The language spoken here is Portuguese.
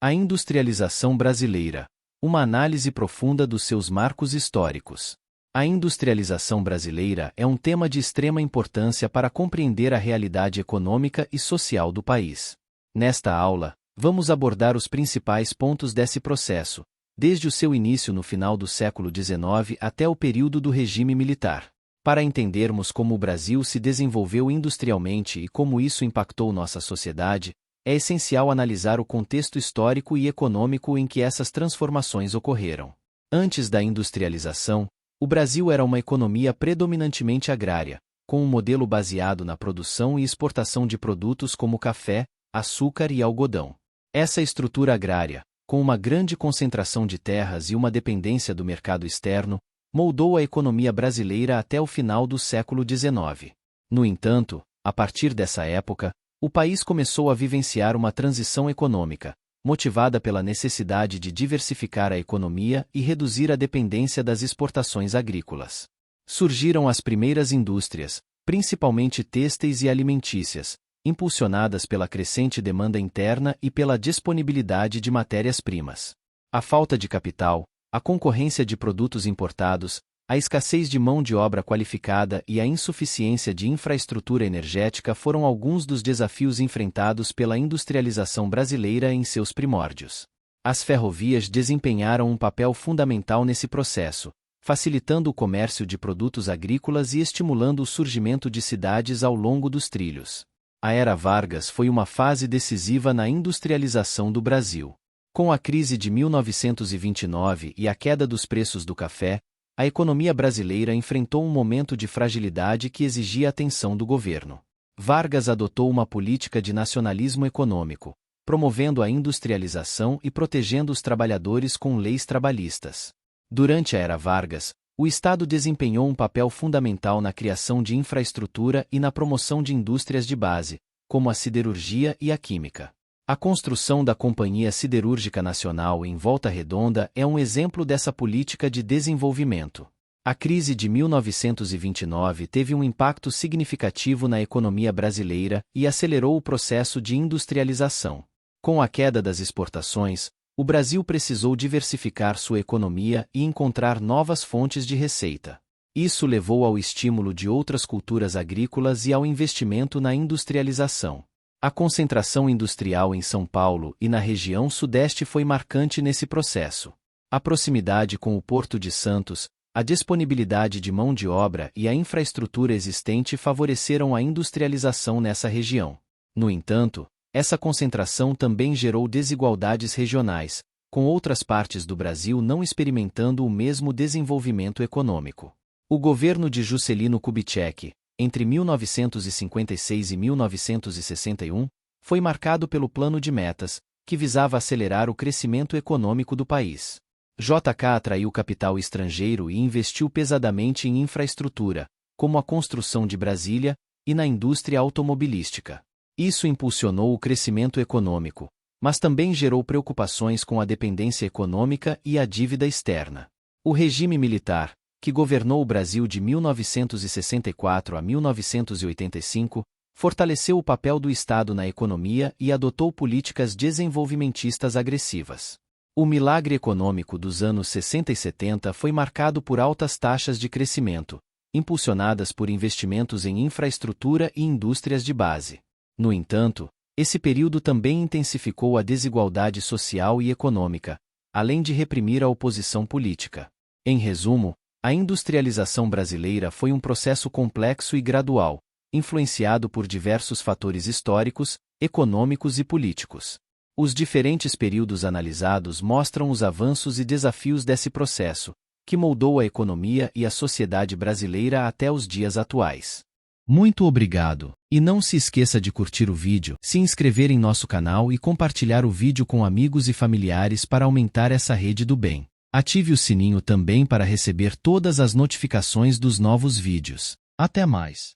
A industrialização brasileira. Uma análise profunda dos seus marcos históricos. A industrialização brasileira é um tema de extrema importância para compreender a realidade econômica e social do país. Nesta aula, vamos abordar os principais pontos desse processo, desde o seu início no final do século XIX até o período do regime militar. Para entendermos como o Brasil se desenvolveu industrialmente e como isso impactou nossa sociedade, é essencial analisar o contexto histórico e econômico em que essas transformações ocorreram. Antes da industrialização, o Brasil era uma economia predominantemente agrária, com um modelo baseado na produção e exportação de produtos como café, açúcar e algodão. Essa estrutura agrária, com uma grande concentração de terras e uma dependência do mercado externo, moldou a economia brasileira até o final do século XIX. No entanto, a partir dessa época, o país começou a vivenciar uma transição econômica, motivada pela necessidade de diversificar a economia e reduzir a dependência das exportações agrícolas. Surgiram as primeiras indústrias, principalmente têxteis e alimentícias, impulsionadas pela crescente demanda interna e pela disponibilidade de matérias-primas. A falta de capital, a concorrência de produtos importados, a escassez de mão de obra qualificada e a insuficiência de infraestrutura energética foram alguns dos desafios enfrentados pela industrialização brasileira em seus primórdios. As ferrovias desempenharam um papel fundamental nesse processo, facilitando o comércio de produtos agrícolas e estimulando o surgimento de cidades ao longo dos trilhos. A Era Vargas foi uma fase decisiva na industrialização do Brasil. Com a crise de 1929 e a queda dos preços do café, a economia brasileira enfrentou um momento de fragilidade que exigia atenção do governo. Vargas adotou uma política de nacionalismo econômico, promovendo a industrialização e protegendo os trabalhadores com leis trabalhistas. Durante a Era Vargas, o Estado desempenhou um papel fundamental na criação de infraestrutura e na promoção de indústrias de base, como a siderurgia e a química. A construção da Companhia Siderúrgica Nacional em Volta Redonda é um exemplo dessa política de desenvolvimento. A crise de 1929 teve um impacto significativo na economia brasileira e acelerou o processo de industrialização. Com a queda das exportações, o Brasil precisou diversificar sua economia e encontrar novas fontes de receita. Isso levou ao estímulo de outras culturas agrícolas e ao investimento na industrialização. A concentração industrial em São Paulo e na região sudeste foi marcante nesse processo. A proximidade com o Porto de Santos, a disponibilidade de mão de obra e a infraestrutura existente favoreceram a industrialização nessa região. No entanto, essa concentração também gerou desigualdades regionais, com outras partes do Brasil não experimentando o mesmo desenvolvimento econômico. O governo de Juscelino Kubitschek, entre 1956 e 1961, foi marcado pelo Plano de Metas, que visava acelerar o crescimento econômico do país. JK atraiu capital estrangeiro e investiu pesadamente em infraestrutura, como a construção de Brasília, e na indústria automobilística. Isso impulsionou o crescimento econômico, mas também gerou preocupações com a dependência econômica e a dívida externa. O regime militar, que governou o Brasil de 1964 a 1985, fortaleceu o papel do Estado na economia e adotou políticas desenvolvimentistas agressivas. O milagre econômico dos anos 60 e 70 foi marcado por altas taxas de crescimento, impulsionadas por investimentos em infraestrutura e indústrias de base. No entanto, esse período também intensificou a desigualdade social e econômica, além de reprimir a oposição política. Em resumo, a industrialização brasileira foi um processo complexo e gradual, influenciado por diversos fatores históricos, econômicos e políticos. Os diferentes períodos analisados mostram os avanços e desafios desse processo, que moldou a economia e a sociedade brasileira até os dias atuais. Muito obrigado, e não se esqueça de curtir o vídeo, se inscrever em nosso canal e compartilhar o vídeo com amigos e familiares para aumentar essa rede do bem. Ative o sininho também para receber todas as notificações dos novos vídeos. Até mais!